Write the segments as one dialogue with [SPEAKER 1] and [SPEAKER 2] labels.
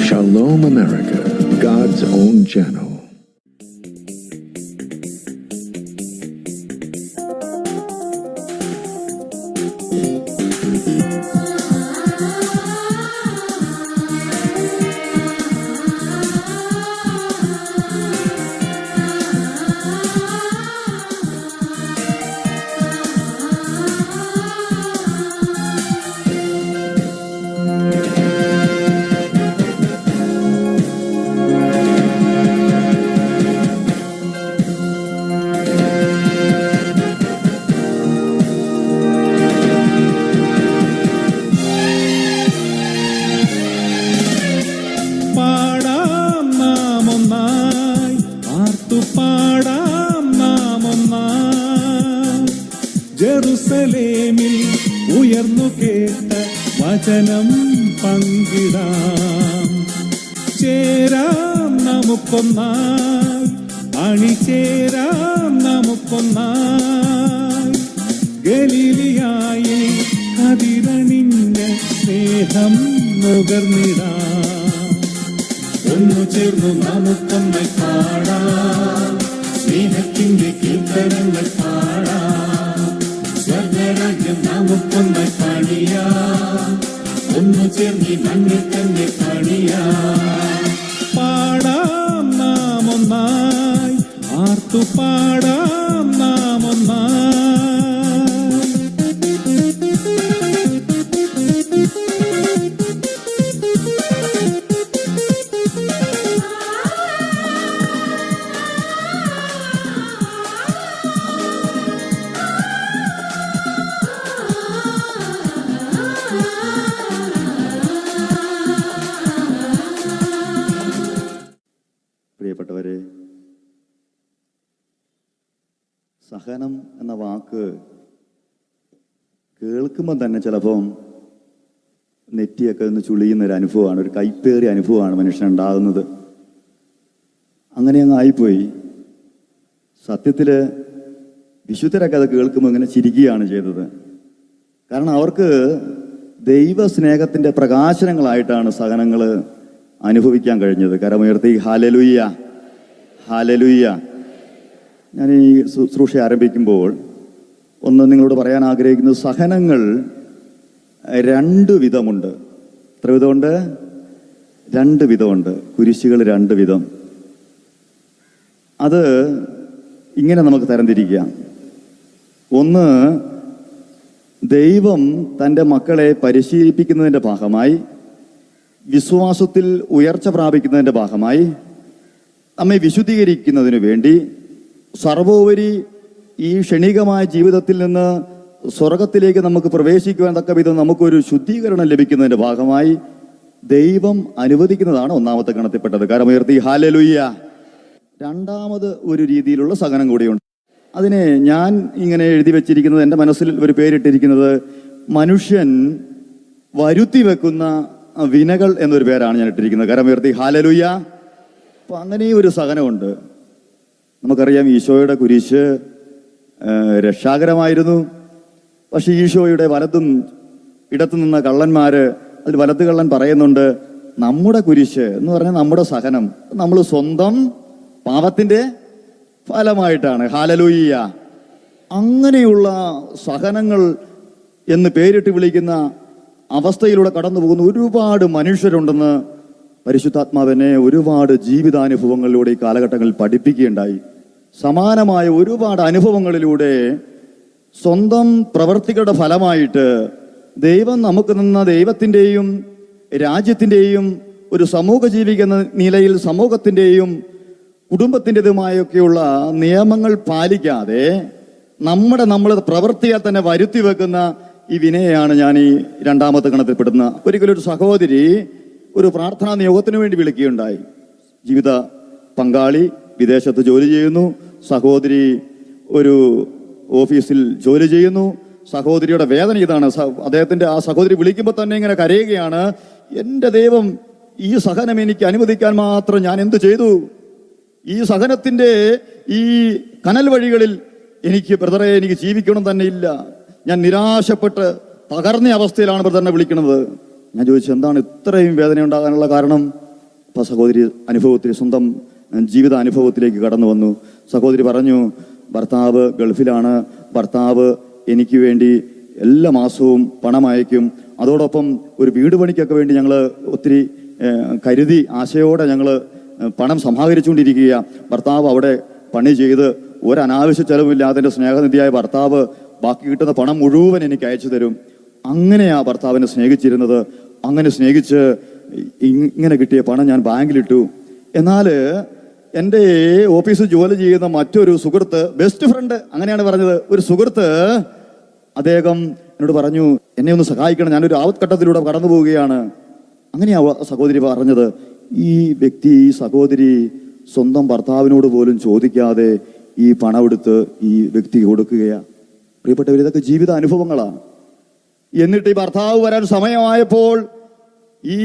[SPEAKER 1] Shalom America, God's own channel.
[SPEAKER 2] ജെറുസലേമിൽ ഉയർന്നു കേട്ട വചനം പങ്കിടാം. ചേരാം നമുക്കൊന്നായി, അണിചേരാം നമുക്കൊന്നായി. ഗലീലിയായി കതിരണിഞ്ഞ സ്നേഹം നുകർന്നിടാം. ഒന്നു ചേർന്നു നമുക്കൊന്നായി പാടാം, സ്നേഹത്തിന്റെ കീർത്തനങ്ങൾ പാടാം. സ്വർഗരാജ്യം നമുക്കൊന്നായി പണിയാം, ഒന്നു ചേർന്ന് മണ്ണിൽ തന്നെ പണിയാം. പാടാം നാം ഒന്നായി, ആർത്തു പാടാം നാം ഒന്നായി.
[SPEAKER 3] പ്രിയപ്പെട്ടവരെ, സഹനം എന്ന വാക്ക് കേൾക്കുമ്പോൾ തന്നെ ചിലപ്പം നെറ്റിയൊക്കെ ഒന്ന് ചുളിയുന്നൊരു അനുഭവമാണ്, ഒരു കൈപ്പേറിയ അനുഭവമാണ് മനുഷ്യനുണ്ടാകുന്നത്. അങ്ങനെ അങ്ങ് ആയിപ്പോയി. സത്യത്തിൽ വിശുദ്ധരൊക്കെ അത് കേൾക്കുമ്പോൾ ഇങ്ങനെ ചിരിക്കുകയാണ് ചെയ്തത്. കാരണം അവർക്ക് ദൈവസ്നേഹത്തിൻ്റെ പ്രകാശനങ്ങളായിട്ടാണ് സഹനങ്ങൾ അനുഭവിക്കാൻ കഴിഞ്ഞത്. കരമുയർത്തി ഹല്ലേലൂയ, ഹല്ലേലൂയ. ഞാൻ ഈ ശുശ്രൂഷ ആരംഭിക്കുമ്പോൾ ഒന്ന് നിങ്ങളോട് പറയാൻ ആഗ്രഹിക്കുന്നത്, സഹനങ്ങൾ രണ്ട് വിധമുണ്ട്. എത്ര വിധമുണ്ട്? രണ്ട് വിധമുണ്ട്. കുരിശുകൾ രണ്ട് വിധം. അത് ഇങ്ങനെ നമുക്ക് തരംതിരിക്കാം. ഒന്ന്, ദൈവം തൻ്റെ മക്കളെ പരിശീലിപ്പിക്കുന്നതിൻ്റെ ഭാഗമായി, വിശ്വാസത്തിൽ ഉയർച്ച പ്രാപിക്കുന്നതിൻ്റെ ഭാഗമായി, നമ്മെ വിശുദ്ധീകരിക്കുന്നതിനു വേണ്ടി, സർവോപരി ഈ ക്ഷണികമായ ജീവിതത്തിൽ നിന്ന് സ്വർഗത്തിലേക്ക് നമുക്ക് പ്രവേശിക്കുവാൻ തക്ക വിധം നമുക്കൊരു ശുദ്ധീകരണം ലഭിക്കുന്നതിൻ്റെ ഭാഗമായി ദൈവം അനുവദിക്കുന്നതാണ് ഒന്നാമത്തെ ഗണത്തിൽപ്പെട്ടത്. കരമുയർത്തി ഹല്ലേലൂയ. രണ്ടാമത് ഒരു രീതിയിലുള്ള സഹനം കൂടിയുണ്ട്. അതിനെ ഞാൻ ഇങ്ങനെ എഴുതി വെച്ചിരിക്കുന്നത്, എൻ്റെ മനസ്സിൽ ഒരു പേരിട്ടിരിക്കുന്നത്, മനുഷ്യൻ വരുത്തി വെക്കുന്ന വിനകൾ എന്നൊരു പേരാണ് ഞാൻ ഇട്ടിരിക്കുന്നത്. കരമുയർത്തി ഹല്ലേലൂയ. അപ്പം അങ്ങനെ ഒരു സഹനമുണ്ട്. നമുക്കറിയാം, ഈശോയുടെ കുരിശ് രക്ഷാകരമായിരുന്നു. പക്ഷെ ഈശോയുടെ വലത്തും ഇടത്തു നിന്ന കള്ളന്മാർ, അതിൽ വലത്ത് കള്ളൻ പറയുന്നുണ്ട്, നമ്മുടെ കുരിശ് എന്ന് പറഞ്ഞാൽ നമ്മുടെ സഹനം നമ്മൾ സ്വന്തം പാപത്തിൻ്റെ ഫലമായിട്ടാണ്. ഹല്ലേലൂയ. അങ്ങനെയുള്ള സഹനങ്ങൾ എന്ന് പേരിട്ട് വിളിക്കുന്ന അവസ്ഥയിലൂടെ കടന്നു പോകുന്ന ഒരുപാട് മനുഷ്യരുണ്ടെന്ന് പരിശുദ്ധാത്മാവിനെ ഒരുപാട് ജീവിതാനുഭവങ്ങളിലൂടെ ഈ കാലഘട്ടങ്ങളിൽ പഠിപ്പിക്കുകയുണ്ടായി. സമാനമായ ഒരുപാട് അനുഭവങ്ങളിലൂടെ സ്വന്തം പ്രവർത്തികളുടെ ഫലമായിട്ട് ദൈവം നമുക്ക് തന്ന ദൈവത്തിൻ്റെയും രാജ്യത്തിൻ്റെയും ഒരു സമൂഹ ജീവിക്കുന്ന നിലയിൽ സമൂഹത്തിൻ്റെയും കുടുംബത്തിൻ്റെതുമായൊക്കെയുള്ള നിയമങ്ങൾ പാലിക്കാതെ നമ്മൾ പ്രവർത്തിയാൽ തന്നെ വരുത്തി വെക്കുന്ന ഈ വിനയാണ് ഞാൻ ഈ രണ്ടാമത്തെ ഗണത്തിൽപ്പെടുന്ന. ഒരിക്കലൊരു സഹോദരി ഒരു പ്രാർത്ഥനാ നിയോഗത്തിന് വേണ്ടി വിളിക്കുകയുണ്ടായി. ജീവിത പങ്കാളി വിദേശത്ത് ജോലി ചെയ്യുന്നു, സഹോദരി ഒരു ഓഫീസിൽ ജോലി ചെയ്യുന്നു. സഹോദരിയുടെ വേദന ഇതാണ്. അദ്ദേഹത്തിൻ്റെ ആ സഹോദരി വിളിക്കുമ്പോൾ തന്നെ ഇങ്ങനെ കരയുകയാണ്, എൻ്റെ ദൈവം ഈ സഹനം എനിക്ക് അനുവദിക്കാൻ മാത്രം ഞാൻ എന്ത് ചെയ്തു? ഈ സഹനത്തിൻ്റെ ഈ കനൽ വഴികളിൽ എനിക്ക് ജീവിക്കണം തന്നെ ഇല്ല. ഞാൻ നിരാശപ്പെട്ട് തകർന്ന അവസ്ഥയിലാണ് ബ്രദറിനെ വിളിക്കുന്നത്. ഞാൻ ചോദിച്ചു, എന്താണ് ഇത്രയും വേദന ഉണ്ടാകാനുള്ള കാരണം? അപ്പോൾ സഹോദരി അനുഭവത്തിൽ, സ്വന്തം ജീവിത അനുഭവത്തിലേക്ക് കടന്നു വന്നു. സഹോദരി പറഞ്ഞു, ഭർത്താവ് ഗൾഫിലാണ്, ഭർത്താവ് എനിക്ക് വേണ്ടി എല്ലാ മാസവും പണം അയക്കും, അതോടൊപ്പം ഒരു വീട് പണിക്കൊക്കെ വേണ്ടി ഞങ്ങൾ ഒത്തിരി കരുതി ആശയോടെ ഞങ്ങൾ പണം സമാഹരിച്ചുകൊണ്ടിരിക്കുക. ഭർത്താവ് അവിടെ പണി ചെയ്ത് ഒരനാവശ്യ ചെലവില്ലാതെ എൻ്റെ സ്നേഹനിധിയായ ഭർത്താവ് ബാക്കി കിട്ടുന്ന പണം മുഴുവൻ എനിക്ക് അയച്ചു തരും. അങ്ങനെയാ ഭർത്താവിനെ സ്നേഹിച്ചിരുന്നത്. അങ്ങനെ സ്നേഹിച്ച് ഇങ്ങനെ കിട്ടിയ പണം ഞാൻ ബാങ്കിലിട്ടു. എന്നാൽ എൻ്റെ ഓഫീസിൽ ജോലി ചെയ്യുന്ന മറ്റൊരു സുഹൃത്ത്, ബെസ്റ്റ് ഫ്രണ്ട് അങ്ങനെയാണ് പറഞ്ഞത്, ഒരു സുഹൃത്ത്, അദ്ദേഹം എന്നോട് പറഞ്ഞു, എന്നെ ഒന്ന് സഹായിക്കണം, ഞാനൊരു ആപത്ഘട്ടത്തിലൂടെ കടന്നു പോവുകയാണ്. അങ്ങനെയാ സഹോദരി പറഞ്ഞത്. ഈ വ്യക്തി, ഈ സഹോദരി സ്വന്തം ഭർത്താവിനോട് പോലും ചോദിക്കാതെ ഈ പണം എടുത്ത് ഈ വ്യക്തിക്ക് കൊടുക്കുകയാ. പ്രിയപ്പെട്ടവർ, ഇതൊക്കെ ജീവിത അനുഭവങ്ങളാണ്. എന്നിട്ട് ഈ ഭർത്താവ് വരാൻ സമയമായപ്പോൾ ഈ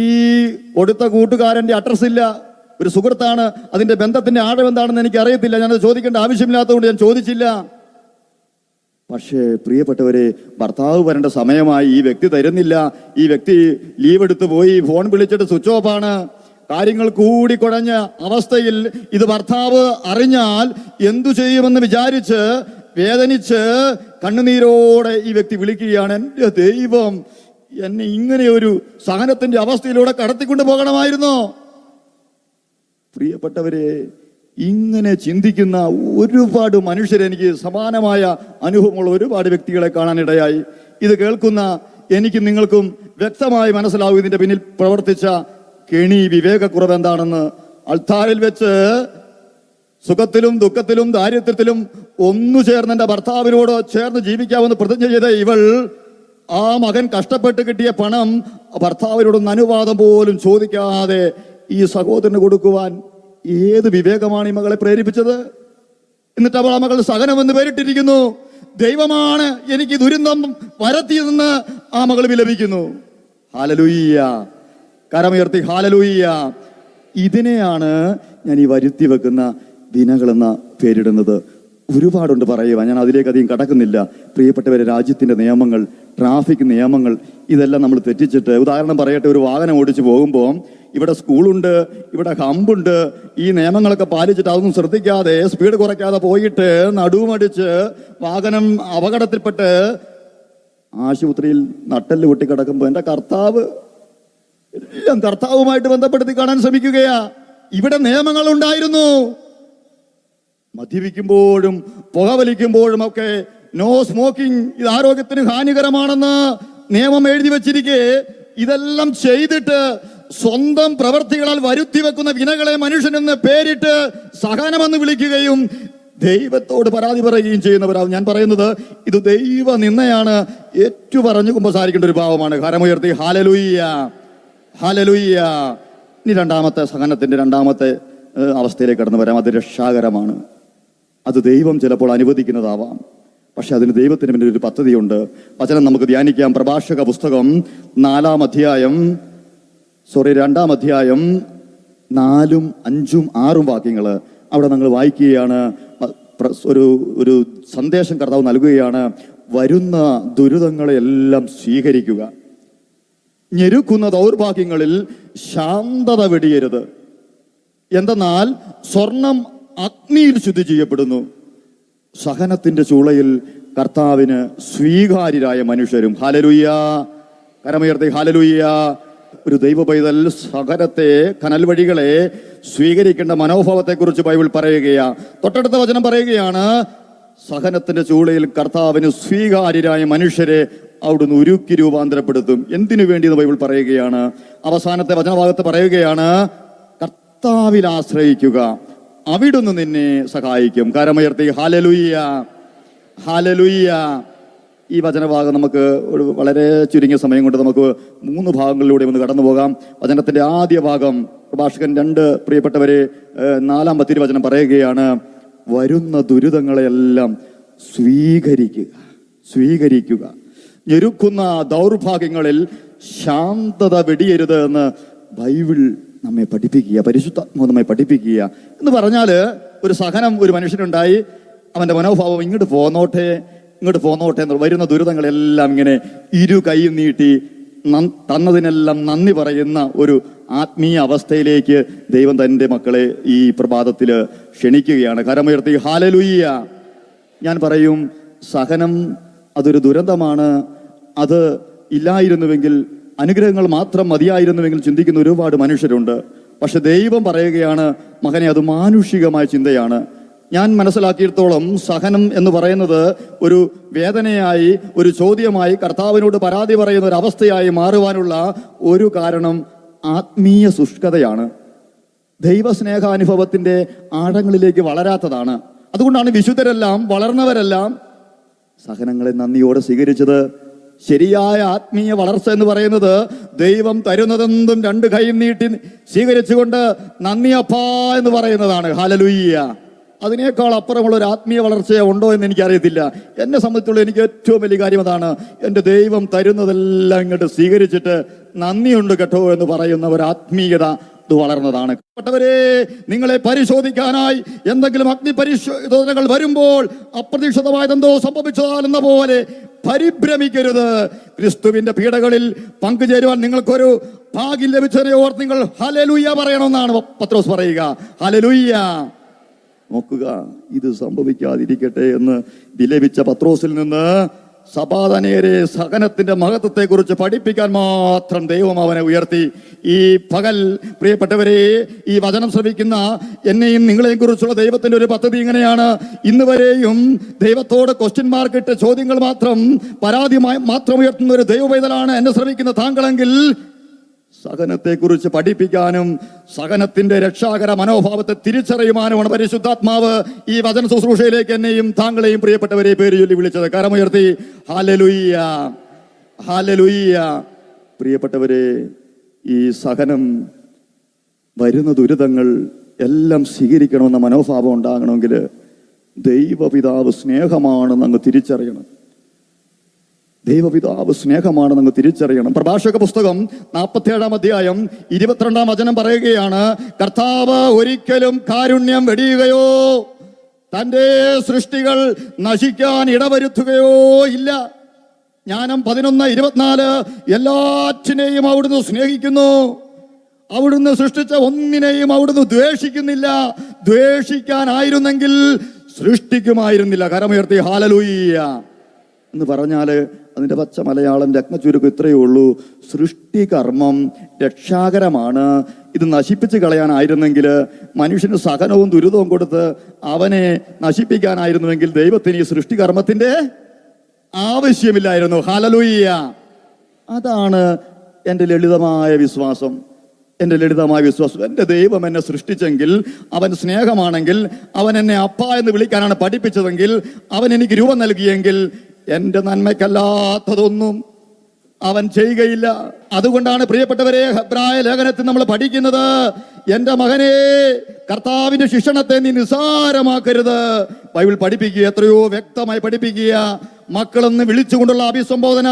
[SPEAKER 3] കൊടുത്ത കൂട്ടുകാരൻ്റെ അഡ്രസ് ഇല്ല, ഒരു സുഹൃത്താണ്, അതിന്റെ ബന്ധത്തിന്റെ ആഴം എന്താണെന്ന് എനിക്ക് അറിയത്തില്ല, ഞാനത് ചോദിക്കേണ്ട ആവശ്യമില്ലാത്തതുകൊണ്ട് ഞാൻ ചോദിച്ചില്ല. പക്ഷേ പ്രിയപ്പെട്ടവരെ, ഭർത്താവ് വരേണ്ട സമയമായി, ഈ വ്യക്തി തരുന്നില്ല. ഈ വ്യക്തി ലീവ് എടുത്ത് പോയി, ഫോൺ വിളിച്ചിട്ട് സ്വിച്ച് ഓഫ് ആണ്. കാര്യങ്ങൾ കൂടിക്കുഴഞ്ഞ അവസ്ഥയിൽ ഇത് ഭർത്താവ് അറിഞ്ഞാൽ എന്തു ചെയ്യുമെന്ന് വിചാരിച്ച് വേദനിച്ച് കണ്ണുനീരോടെ ഈ വ്യക്തി വിളിക്കുകയാണ്, എൻ്റെ ദൈവം, എന്നെ ഇങ്ങനെ ഒരു സഹനത്തിന്റെ അവസ്ഥയിലൂടെ കടത്തിക്കൊണ്ട് പോകണമായിരുന്നോ? പ്രിയപ്പെട്ടവരെ, ഇങ്ങനെ ചിന്തിക്കുന്ന ഒരുപാട് മനുഷ്യരെ, എനിക്ക് സമാനമായ അനുഭവമുള്ള ഒരുപാട് വ്യക്തികളെ കാണാനിടയായി. ഇത് കേൾക്കുന്ന എനിക്ക് നിങ്ങൾക്കും വ്യക്തമായി മനസ്സിലാവും ഇതിന്റെ പിന്നിൽ പ്രവർത്തിച്ച കെണി, വിവേകക്കുറവ് എന്താണെന്ന്. അൾത്താരിൽ വെച്ച് സുഖത്തിലും ദുഃഖത്തിലും ദാരിദ്ര്യത്തിലും ഒന്നു ചേർന്ന് എൻ്റെ ഭർത്താവിനോട് ചേർന്ന് ജീവിക്കാമെന്ന് പ്രതിജ്ഞ ചെയ്ത ഇവൾ, ആ മകൻ കഷ്ടപ്പെട്ട് കിട്ടിയ പണം ഭർത്താവിനോടൊന്ന് അനുവാദം പോലും ചോദിക്കാതെ ഈ സഹോദരന് കൊടുക്കുവാൻ ഏത് വിവേകമാണ് ഈ മകളെ പ്രേരിപ്പിച്ചത്? എന്നിട്ട് അവൾ ആ മകൾ സഹനമെന്ന് പേരിട്ടിരിക്കുന്നു. ദൈവമാണ് എനിക്ക് ദുരന്തം വരുത്തിയതെന്ന് ആ മകൾ വിലപിക്കുന്നു. ഹല്ലേലൂയ, കരമുയർത്തി ഹല്ലേലൂയ. ഇതിനെയാണ് ഞാൻ ഈ വരുത്തി വെക്കുന്ന ദിനങ്ങളെന്ന പേരിടുന്നത്. ഒരുപാടുണ്ട് പറയുവാൻ, ഞാൻ അതിലേക്ക് അധികം കടക്കുന്നില്ല. പ്രിയപ്പെട്ടവരെ, രാജ്യത്തിന്റെ നിയമങ്ങൾ, ട്രാഫിക് നിയമങ്ങൾ, ഇതെല്ലാം നമ്മൾ തെറ്റിച്ചിട്ട്, ഉദാഹരണം പറയട്ടെ, ഒരു വാഹനം ഓടിച്ചു പോകുമ്പോൾ ഇവിടെ സ്കൂളുണ്ട്, ഇവിടെ ഹമ്പുണ്ട്, ഈ നിയമങ്ങളൊക്കെ പാലിച്ചിട്ട് അതൊന്നും ശ്രദ്ധിക്കാതെ സ്പീഡ് കുറയ്ക്കാതെ പോയിട്ട് നടുവുമടിച്ച് വാഹനം അപകടത്തിൽപ്പെട്ട് ആശുപത്രിയിൽ നട്ടെല്ല് പൊട്ടിക്കിടക്കുമ്പോൾ എൻ്റെ കർത്താവ് എല്ലാം കർത്താവുമായിട്ട് ബന്ധപ്പെടുത്തി കാണാൻ ശ്രമിക്കുകയാ. ഇവിടെ നിയമങ്ങൾ ഉണ്ടായിരുന്നു. മദ്യപിക്കുമ്പോഴും പുകവലിക്കുമ്പോഴും ഒക്കെ നോ സ്മോക്കിംഗ്, ഇത് ആരോഗ്യത്തിന് ഹാനികരമാണെന്ന് നിയമം എഴുതി വെച്ചിരിക്കെ, ഇതെല്ലാം ചെയ്തിട്ട് സ്വന്തം പ്രവർത്തികളാൽ വരുത്തി വെക്കുന്ന വിനകളെ മനുഷ്യനെന്ന് പേരിട്ട് സഹനമെന്ന് വിളിക്കുകയും ദൈവത്തോട് പരാതി പറയുകയും ചെയ്യുന്നവരാവും. ഞാൻ പറയുന്നത് ഇത് ദൈവ നിന്നയാണ്. ഏറ്റുപറഞ്ഞു കുമ്പസാരിക്കേണ്ട ഒരു ഭാവമാണ്. കരമുയർത്തി ഹല്ലേലൂയ, ഹല്ലേലൂയ. ഇനി രണ്ടാമത്തെ സഹനത്തിന്റെ രണ്ടാമത്തെ അവസ്ഥയിലേക്ക് കടന്നു വരാം. അത് രക്ഷാകരമാണ്. അത് ദൈവം ചിലപ്പോൾ അനുവദിക്കുന്നതാവാം, പക്ഷെ അതിന് ദൈവത്തിന് പിന്നിൽ ഒരു പദ്ധതിയുണ്ട്. വചനം നമുക്ക് ധ്യാനിക്കാം. പ്രഭാഷക പുസ്തകം 2-ാം അധ്യായം 4, 5, 6 വാക്യങ്ങൾ അവിടെ നമ്മൾ വായിക്കുകയാണ്. ഒരു സന്ദേശം കർത്താവ് നൽകുകയാണ്. വരുന്ന ദുരിതങ്ങളെല്ലാം സ്വീകരിക്കുക, ഞെരുക്കുന്ന ദൗർഭാഗ്യങ്ങളിൽ ശാന്തത വെടിയരുത്. എന്തെന്നാൽ സ്വർണം അഗ്നിയിൽ ശുദ്ധി ചെയ്യപ്പെടുന്നു. സഹനത്തിന്റെ ചൂളയിൽ കർത്താവിന് സ്വീകാര്യരായ മനുഷ്യരും. ഹല്ലേലൂയ, കരമുയർത്തി ഹല്ലേലൂയ. ഒരു ദൈവ പൈതൽ സഹനത്തെ, കനൽ വഴികളെ സ്വീകരിക്കേണ്ട മനോഭാവത്തെ കുറിച്ച് ബൈബിൾ പറയുകയാ. തൊട്ടടുത്ത വചനം പറയുകയാണ്, സഹനത്തിന്റെ ചൂളയിൽ കർത്താവിന് സ്വീകാര്യരായ മനുഷ്യരെ അവിടുന്ന് ഉരുക്കി രൂപാന്തരപ്പെടുത്തും. എന്തിനു വേണ്ടി എന്ന് ബൈബിൾ പറയുകയാണ്. അവസാനത്തെ വചനഭാഗത്ത് പറയുകയാണ്, കർത്താവിൽ ആശ്രയിക്കുക, അവിടുന്ന് നിന്നെ സഹായിക്കും. കരമുയർത്തി ഹല്ലേലൂയ, ഹല്ലേലൂയ. ഈ വചനഭാഗം നമുക്ക് ഒരു വളരെ ചുരുങ്ങിയ സമയം കൊണ്ട് നമുക്ക് 3 ഭാഗങ്ങളിലൂടെ ഒന്ന് കടന്നു പോകാം. വചനത്തിന്റെ ആദ്യ ഭാഗം പ്രഭാഷകൻ 2 പ്രിയപ്പെട്ടവരെ 4-ാം തിരുവചനം പറയുകയാണ്, വരുന്ന ദുരിതങ്ങളെല്ലാം സ്വീകരിക്കുക, ഞെരുക്കുന്ന ദൗർഭാഗ്യങ്ങളിൽ ശാന്തത വെടിയരുത് എന്ന് ബൈബിൾ നമ്മെ പഠിപ്പിക്കുക, പരിശുദ്ധാത്മാവ് നമ്മെ പഠിപ്പിക്കുക. എന്ന് പറഞ്ഞാൽ ഒരു സഹനം ഒരു മനുഷ്യനുണ്ടായി, അവന്റെ മനോഭാവം ഇങ്ങോട്ട് പോന്നോട്ടെ എന്ന്. വരുന്ന ദുരിതങ്ങളെല്ലാം ഇങ്ങനെ ഇരു കൈയും നീട്ടി തന്നതിനെല്ലാം നന്ദി പറയുന്ന ഒരു ആത്മീയ അവസ്ഥയിലേക്ക് ദൈവം തൻ്റെ മക്കളെ ഈ പ്രഭാതത്തിൽ ക്ഷണിക്കുകയാണ്. കരമുയർത്തി ഹല്ലേലൂയ. ഞാൻ പറയും, സഹനം അതൊരു ദുരന്തമാണ്. അത് ഇല്ലായിരുന്നുവെങ്കിൽ, അനുഗ്രഹങ്ങൾ മാത്രം മതിയായിരുന്നുവെങ്കിൽ ചിന്തിക്കുന്ന ഒരുപാട് മനുഷ്യരുണ്ട്. പക്ഷെ ദൈവം പറയുകയാണ്, മകനെ, അത് മാനുഷികമായ ചിന്തയാണ്. ഞാൻ മനസ്സിലാക്കിയിടത്തോളം സഹനം എന്ന് പറയുന്നത് ഒരു വേദനയായി, ഒരു ചോദ്യമായി, കർത്താവിനോട് പരാതി പറയുന്ന ഒരു അവസ്ഥയായി മാറുവാനുള്ള ഒരു കാരണം ആത്മീയ ശുഷ്കതയാണ്. ദൈവസ്നേഹാനുഭവത്തിന്റെ ആഴങ്ങളിലേക്ക് വളരാത്തതാണ്. അതുകൊണ്ടാണ് വിശുദ്ധരെല്ലാം, വളർന്നവരെല്ലാം സഹനങ്ങളെ നന്ദിയോടെ സ്വീകരിച്ചത്. ശരിയായ ആത്മീയ വളർച്ച എന്ന് പറയുന്നത് ദൈവം തരുന്നതെന്തും രണ്ട് കൈയും നീട്ടി സ്വീകരിച്ചുകൊണ്ട് നന്ദി അപ്പാ എന്ന് പറയുന്നതാണ്. ഹല്ലേലൂയ. അതിനേക്കാൾ അപ്പുറമുള്ള ഒരു ആത്മീയ വളർച്ച ഉണ്ടോ എന്ന് എനിക്കറിയത്തില്ല. എന്നെ സംബന്ധിച്ചുള്ള എനിക്ക് ഏറ്റവും വലിയ കാര്യം അതാണ്. എൻ്റെ ദൈവം തരുന്നതെല്ലാം ഇങ്ങോട്ട് സ്വീകരിച്ചിട്ട് നന്ദിയുണ്ട് കേട്ടോ എന്ന് പറയുന്ന ഒരു ആത്മീയത ഇത് വളർന്നതാണ്. പ്പെട്ടവരെ, നിങ്ങളെ പരിശോധിക്കാനായി എന്തെങ്കിലും അഗ്നി പരിശോധനകൾ വരുമ്പോൾ അപ്രതീക്ഷിതമായതെന്തോ സംഭവിച്ചതാലെന്ന പോലെ പരിഭ്രമിക്കരുത്. ക്രിസ്തുവിന്റെ പീഡകളിൽ പങ്കുചേരുവാൻ നിങ്ങൾക്കൊരു ഭാഗ്യം ലഭിച്ചതിനെ ഓർത്ത് നിങ്ങൾ ഹല്ലേലൂയ പറയണമെന്നാണ് പത്രോസ് പറയുക. ഹല്ലേലൂയ. നോക്കുക, ഇത് സംഭവിക്കാതിരിക്കട്ടെ എന്ന് വിലപിച്ച പത്രോസിൽ നിന്ന് സഭാതനേരെ സഹനത്തിന്റെ മഹത്വത്തെ കുറിച്ച് പഠിപ്പിക്കാൻ മാത്രം ദൈവം അവനെ ഉയർത്തി. ഈ പകൽ പ്രിയപ്പെട്ടവരെ, ഈ വചനം ശ്രവിക്കുന്ന എന്നെയും നിങ്ങളെയും കുറിച്ചുള്ള ദൈവത്തിന്റെ ഒരു പദ്ധതി ഇങ്ങനെയാണ്. ഇന്ന് വരെയും ദൈവത്തോട് ക്വസ്റ്റ്യൻ മാർക്കിട്ട് ചോദ്യങ്ങൾ മാത്രം, പരാതിയുമായി മാത്രം ഉയർത്തുന്ന ഒരു ദൈവപൈതലാണ് എന്നെ ശ്രവിക്കുന്ന താങ്കളെങ്കിൽ, സഹനത്തെക്കുറിച്ച് പഠിപ്പിക്കാനും സഹനത്തിന്റെ രക്ഷാകര മനോഭാവത്തെ തിരിച്ചറിയുവാനുമാണ് പരിശുദ്ധാത്മാവ് ഈ വചന ശുശ്രൂഷയിലേക്ക് എന്നെയും താങ്കളെയും പ്രിയപ്പെട്ടവരെ പേര് ചൊല്ലി വിളിച്ചത്. കരമുയർത്തി ഹല്ലേലൂയ, ഹല്ലേലൂയ. പ്രിയപ്പെട്ടവരെ, ഈ സഹനം, വരുന്ന ദുരിതങ്ങൾ എല്ലാം സ്വീകരിക്കണമെന്ന മനോഭാവം ഉണ്ടാകണമെങ്കിൽ ദൈവപിതാവ് സ്നേഹമാണെന്ന് അങ്ങ് തിരിച്ചറിയണം. ദൈവപിതാവ് സ്നേഹമാണെന്ന് അങ്ങ് തിരിച്ചറിയണം. പ്രഭാഷക പുസ്തകം 47 അധ്യായം 22 വചനം പറയുകയാണ്, കർത്താവ് ഒരിക്കലും കാരുണ്യം വെടിയുകയോ തൻ്റെ സൃഷ്ടികൾ നശിക്കാൻ ഇടവരുത്തുകയോ ഇല്ല. ജ്ഞാനം 11:24 എല്ലാറ്റിനെയും അവിടുന്ന് സ്നേഹിക്കുന്നു. അവിടുന്ന് സൃഷ്ടിച്ച ഒന്നിനെയും അവിടുന്ന് ദ്വേഷിക്കുന്നില്ല. ദ്വേഷിക്കാനായിരുന്നെങ്കിൽ സൃഷ്ടിക്കുമായിരുന്നില്ല. കരമുയർത്തി ഹല്ലേലൂയ എന്ന് പറഞ്ഞാൽ അതിൻ്റെ പച്ച മലയാളം രത്നച്ചുരുക്കം ഇത്രയേ ഉള്ളൂ. സൃഷ്ടികർമ്മം രക്ഷാകരമാണ്. ഇത് നശിപ്പിച്ച് കളയാനായിരുന്നെങ്കിൽ, മനുഷ്യന് സഹനവും ദുരിതവും കൊടുത്ത് അവനെ നശിപ്പിക്കാനായിരുന്നുവെങ്കിൽ ദൈവത്തിന് ഈ സൃഷ്ടികർമ്മത്തിന്റെ ആവശ്യമില്ലായിരുന്നു. ഹല്ലേലൂയ. അതാണ് എൻ്റെ ലളിതമായ വിശ്വാസം. എൻ്റെ ലളിതമായ വിശ്വാസം, എൻ്റെ ദൈവം എന്നെ സൃഷ്ടിച്ചെങ്കിൽ, അവൻ സ്നേഹമാണെങ്കിൽ, അവൻ എന്നെ അപ്പ എന്ന് വിളിക്കാനാണ് പഠിപ്പിച്ചതെങ്കിൽ, അവൻ എനിക്ക് രൂപം നൽകിയെങ്കിൽ എൻ്റെ നന്മയ്ക്കല്ലാത്തതൊന്നും അവൻ ചെയ്യുകയില്ല. അതുകൊണ്ടാണ് പ്രിയപ്പെട്ടവരെ, ഹെബ്രായ ലേഖനത്തിൽ നമ്മൾ പഠിക്കുന്നത്, എൻ്റെ മകനെ, കർത്താവിന്റെ ശിക്ഷണത്തെ നീ നിസ്സാരമാക്കരുത്. ബൈബിൾ പഠിപ്പിക്കുക, എത്രയോ വ്യക്തമായി പഠിപ്പിക്കുക. മക്കളെന്ന് വിളിച്ചുകൊണ്ടുള്ള അഭിസംബോധന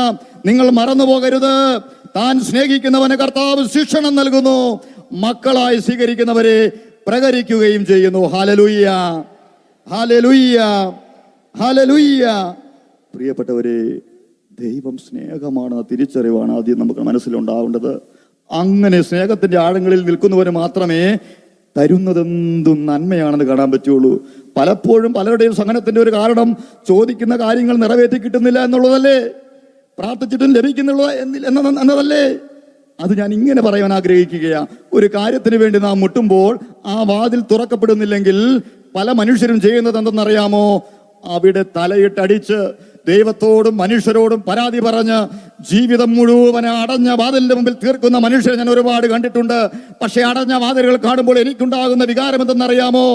[SPEAKER 3] നിങ്ങൾ മറന്നു പോകരുത്. താൻ സ്നേഹിക്കുന്നവന് കർത്താവ് ശിക്ഷണം നൽകുന്നു. മക്കളായി സ്വീകരിക്കുന്നവരെ പ്രകരിക്കുകയും ചെയ്യുന്നു. Hallelujah, hallelujah, hallelujah. പ്രിയപ്പെട്ടവരെ, ദൈവം സ്നേഹമാണെന്ന തിരിച്ചറിവാണ് ആദ്യം നമുക്ക് മനസ്സിലുണ്ടാവേണ്ടത്. അങ്ങനെ സ്നേഹത്തിന്റെ ആഴങ്ങളിൽ നിൽക്കുന്നവന് മാത്രമേ തരുന്നതെന്തും നന്മയാണെന്ന് കാണാൻ പറ്റുള്ളൂ. പലപ്പോഴും പലരുടെയും സഹനത്തിന്റെ ഒരു കാരണം ചോദിക്കുന്ന കാര്യങ്ങൾ നിറവേറ്റി കിട്ടുന്നില്ല എന്നുള്ളതല്ലേ, പ്രാർത്ഥിച്ചിട്ടും ലഭിക്കുന്നുള്ള എന്നതല്ലേ. അത് ഞാൻ ഇങ്ങനെ പറയാൻ ആഗ്രഹിക്കുകയാ. ഒരു കാര്യത്തിന് വേണ്ടി നാം മുട്ടുമ്പോൾ ആ വാതിൽ തുറക്കപ്പെടുന്നില്ലെങ്കിൽ പല മനുഷ്യരും ചെയ്യുന്നത് എന്തെന്നറിയാമോ? അവിടെ തലയിട്ടടിച്ച് ദൈവത്തോടും മനുഷ്യരോടും പരാതി പറഞ്ഞ് ജീവിതം മുഴുവൻ അടഞ്ഞ വാതിലിന്റെ മുമ്പിൽ തീർക്കുന്ന മനുഷ്യരെ ഞാൻ ഒരുപാട് കണ്ടിട്ടുണ്ട്. പക്ഷെ അടഞ്ഞ വാതിലുകൾ കാണുമ്പോൾ എനിക്കുണ്ടാകുന്ന വികാരം എന്തെന്നറിയാമോ?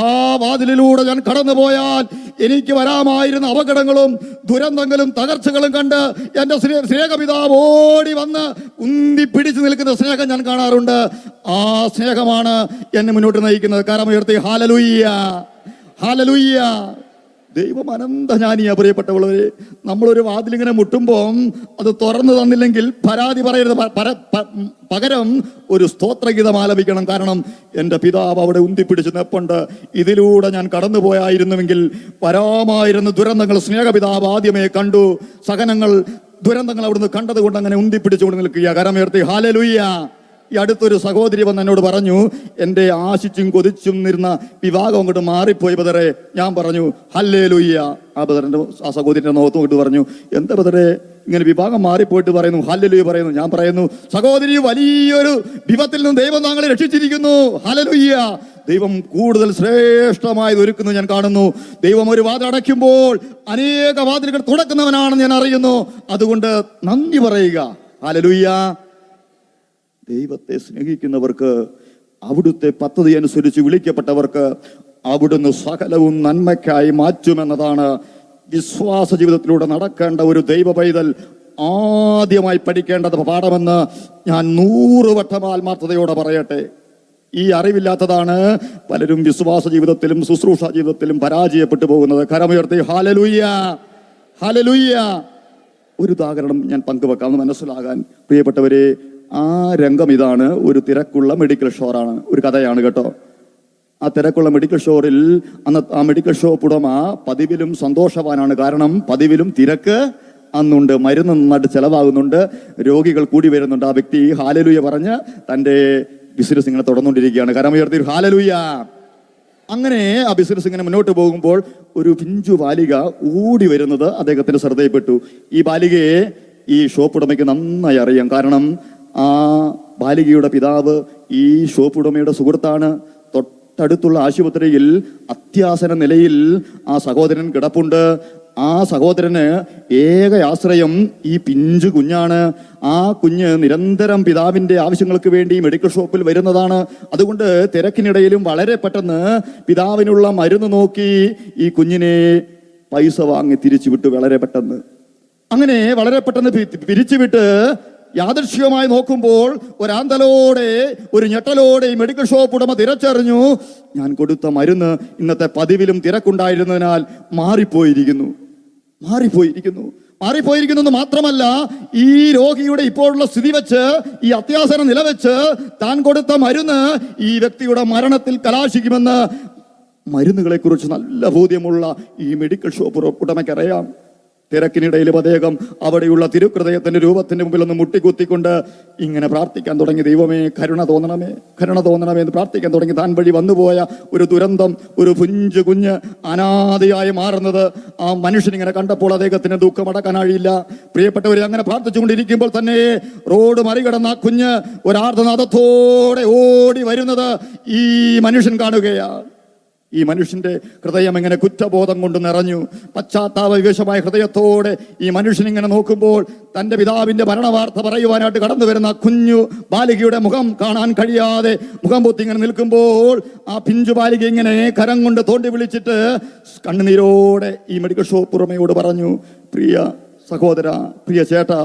[SPEAKER 3] ആ വാതിലിലൂടെ ഞാൻ കടന്നുപോയാൽ എനിക്ക് വരാമായിരുന്ന അപകടങ്ങളും ദുരന്തങ്ങളും തകർച്ചകളും കണ്ട് എൻ്റെ സ്നേഹപിതാവ് ഓടി വന്ന് ഉന്തി പിടിച്ചു നിൽക്കുന്ന സ്നേഹം ഞാൻ കാണാറുണ്ട്. ആ സ്നേഹമാണ് എന്നെ മുന്നോട്ട് നയിക്കുന്നത്. കരമുയർത്തി ഹല്ലേലൂയ, ഹല്ലേലൂയ. ദൈവം അനന്തജ്ഞാനിയാ പ്രിയപ്പെട്ടവളവരെ. നമ്മളൊരു വാതിലിങ്ങനെ മുട്ടുമ്പോൾ അത് തുറന്നു തന്നില്ലെങ്കിൽ പരാതി പറയരുത്, പകരം ഒരു സ്തോത്രഗീതം ആലപിക്കണം. കാരണം എൻ്റെ പിതാവ് അവിടെ ഉന്തിപ്പിടിച്ച് നിൽപ്പുണ്ട്. ഇതിലൂടെ ഞാൻ കടന്നുപോയായിരുന്നുവെങ്കിൽ വരാമായിരുന്ന ദുരന്തങ്ങൾ സ്നേഹപിതാവ് ആദ്യമേ കണ്ടു. സഹനങ്ങൾ ദുരന്തങ്ങൾ അവിടുന്ന് കണ്ടതുകൊണ്ട് അങ്ങനെ ഉന്തിപ്പിടിച്ചുകൊണ്ട് നിൽക്കുക. കരമുയർത്തി ഹല്ലേലൂയ. ഈ അടുത്തൊരു സഹോദരി വന്ന് എന്നോട് പറഞ്ഞു, എൻ്റെ ആശിച്ചും കൊതിച്ചും നിരുന്ന വിവാഹം അങ്ങോട്ട് മാറിപ്പോയി ബദറെ. ഞാൻ പറഞ്ഞു ഹല്ലേലൂയ. ആ സഹോദരിയുടെ നോത്തും ഇട്ട് പറഞ്ഞു, എന്താ ബദറെ ഇങ്ങനെ വിവാഹം മാറിപ്പോയിട്ട് പറയുന്നു ഹല്ലേലൂയ പറയുന്നു? ഞാൻ പറയുന്നു, സഹോദരി, വലിയൊരു വിപത്തിൽ നിന്ന് ദൈവം താങ്കളെ രക്ഷിച്ചിരിക്കുന്നു. ഹല്ലേലൂയ. ദൈവം കൂടുതൽ ശ്രേഷ്ഠമായത് ഒരുക്കുന്നു ഞാൻ കാണുന്നു. ദൈവം ഒരു വാതിൽ അടയ്ക്കുമ്പോൾ അനേക വാതിലുകൾ തുറക്കുന്നവനാണെന്ന് ഞാൻ അറിയുന്നു. അതുകൊണ്ട് നന്ദി പറയുക. ഹല്ലേലൂയ. ദൈവത്തെ സ്നേഹിക്കുന്നവർക്ക്, അവിടുത്തെ പദ്ധതി അനുസരിച്ച് വിളിക്കപ്പെട്ടവർക്ക് അവിടുന്ന് സകലവും നന്മയ്ക്കായി മാറ്റുമെന്നതാണ് വിശ്വാസ ജീവിതത്തിലൂടെ നടക്കേണ്ട ഒരു ദൈവ പൈതൽ ആദ്യമായി പഠിക്കേണ്ടത് പാഠമെന്ന് ഞാൻ 100 വട്ടം ആത്മാർത്ഥതയോടെ പറയട്ടെ. ഈ അറിവില്ലാത്തതാണ് പലരും വിശ്വാസ ജീവിതത്തിലും ശുശ്രൂഷ ജീവിതത്തിലും പരാജയപ്പെട്ടു പോകുന്നത്. കരമുയർത്തി ഹല്ലേലൂയ. ഹല്ലേലൂയ. ഒരു ഉദാഹരണം ഞാൻ പങ്കുവെക്കാം മനസ്സിലാകാൻ. പ്രിയപ്പെട്ടവരെ, ആ രംഗം ഇതാണ്. ഒരു തിരക്കുള്ള മെഡിക്കൽ സ്റ്റോറാണ്. ഒരു കഥയാണ് കേട്ടോ. ആ തിരക്കുള്ള മെഡിക്കൽ സ്റ്റോറിൽ അന്ന് ആ മെഡിക്കൽ ഷോപ്പ് ഉടമ പതിവിലും സന്തോഷവാനാണ്. കാരണം പതിവിലും തിരക്ക് അന്നുണ്ട്, മരുന്ന് നന്നായിട്ട് ചെലവാകുന്നുണ്ട്, രോഗികൾ കൂടി വരുന്നുണ്ട്. ആ വ്യക്തി ഹല്ലേലൂയ പറഞ്ഞ് തൻ്റെ ബിസിനസ് ഇങ്ങനെ തുടർന്നുകൊണ്ടിരിക്കുകയാണ്. കരമുയർത്തി ഹല്ലേലൂയ. അങ്ങനെ ആ ബിസിനസ് ഇങ്ങനെ മുന്നോട്ട് പോകുമ്പോൾ ഒരു പിഞ്ചു ബാലിക ഓടി വരുന്നത് അദ്ദേഹത്തിന്റെ ശ്രദ്ധയിൽപ്പെട്ടു. ഈ ബാലികയെ ഈ ഷോപ്പ് ഉടമയ്ക്ക് നന്നായി അറിയാം. കാരണം ആ ബാലികയുടെ പിതാവ് ഈ ഷോപ്പ് ഉടമയുടെ സുഹൃത്താണ്. തൊട്ടടുത്തുള്ള ആശുപത്രിയിൽ അത്യാസന നിലയിൽ ആ സഹോദരൻ കിടപ്പുണ്ട്. ആ സഹോദരന് ഏക ആശ്രയം ഈ പിഞ്ചു കുഞ്ഞാണ്. ആ കുഞ്ഞ് നിരന്തരം പിതാവിന്റെ ആവശ്യങ്ങൾക്ക് വേണ്ടി മെഡിക്കൽ ഷോപ്പിൽ വരുന്നതാണ്. അതുകൊണ്ട് തിരക്കിനിടയിലും വളരെ പെട്ടെന്ന് പിതാവിനുള്ള മരുന്ന് നോക്കി ഈ കുഞ്ഞിനെ പൈസ വാങ്ങി തിരിച്ചു വിട്ടു. വളരെ പെട്ടെന്ന് അങ്ങനെ വളരെ പെട്ടെന്ന് പിരിച്ചുവിട്ട് യാദൃശ്ചികമായി നോക്കുമ്പോൾ ഒരാന്തലോടെ, ഒരു ഞെട്ടലോടെ ഈ മെഡിക്കൽ ഷോപ്പ് ഉടമ തിരിച്ചറിഞ്ഞു, ഞാൻ കൊടുത്ത മരുന്ന് ഇന്നത്തെ പതിവിലും തിരക്കുണ്ടായിരുന്നതിനാൽ മാറിപ്പോയിരിക്കുന്നു. മാറിപ്പോയിരിക്കുന്നു മാത്രമല്ല, ഈ രോഗിയുടെ ഇപ്പോഴുള്ള സ്ഥിതി വെച്ച്, ഈ അത്യാസന നില വെച്ച് താൻ കൊടുത്ത മരുന്ന് ഈ വ്യക്തിയുടെ മരണത്തിൽ കലാശിക്കുമെന്ന് മരുന്നുകളെ കുറിച്ച് നല്ല ബോധ്യമുള്ള ഈ മെഡിക്കൽ ഷോപ്പ് ഉടമയ്ക്കറിയാം. തിരക്കിനിടയിലും അദ്ദേഹം അവിടെയുള്ള തിരുഹൃദയത്തിന്റെ രൂപത്തിന്റെ മുമ്പിൽ ഒന്ന് മുട്ടിക്കുത്തിക്കൊണ്ട് ഇങ്ങനെ പ്രാർത്ഥിക്കാൻ തുടങ്ങി. ദൈവമേ, കരുണ തോന്നണമേ എന്ന് പ്രാർത്ഥിക്കാൻ തുടങ്ങി. താൻ വഴി വന്നുപോയ ഒരു ദുരന്തം, ഒരു കുഞ്ഞ് അനാഥയായി മാറുന്നത് ആ മനുഷ്യനിങ്ങനെ കണ്ടപ്പോൾ അദ്ദേഹത്തിന് ദുഃഖമടക്കാനായില്ല. പ്രിയപ്പെട്ടവരെ, അങ്ങനെ പ്രാർത്ഥിച്ചുകൊണ്ടിരിക്കുമ്പോൾ തന്നെ റോഡ് മറികടന്ന ആ കുഞ്ഞ് ഒരാർത്തനാദത്തോടെ ഓടി വരുന്നത് ഈ മനുഷ്യൻ കാണുകയാണ്. ഈ മനുഷ്യന്റെ ഹൃദയം ഇങ്ങനെ കുറ്റബോധം കൊണ്ട് നിറഞ്ഞു. പശ്ചാത്താപ വിവശമായ ഹൃദയത്തോടെ ഈ മനുഷ്യൻ ഇങ്ങനെ നോക്കുമ്പോൾ തന്റെ പിതാവിന്റെ മരണവാർത്ത പറയുവാനായിട്ട് കടന്നു വരുന്ന കുഞ്ഞു ബാലികയുടെ മുഖം കാണാൻ കഴിയാതെ മുഖം പൊത്തി ഇങ്ങനെ നിൽക്കുമ്പോൾ ആ പിഞ്ചു ബാലിക ഇങ്ങനെ കരം കൊണ്ട് തോണ്ടി വിളിച്ചിട്ട് കണ്ണുനീരോടെ ഈ മെഡിക്കൽ ഷോപ്പ് ഉടമയോട് പറഞ്ഞു, പ്രിയ സഹോദര, പ്രിയ ചേട്ടാ,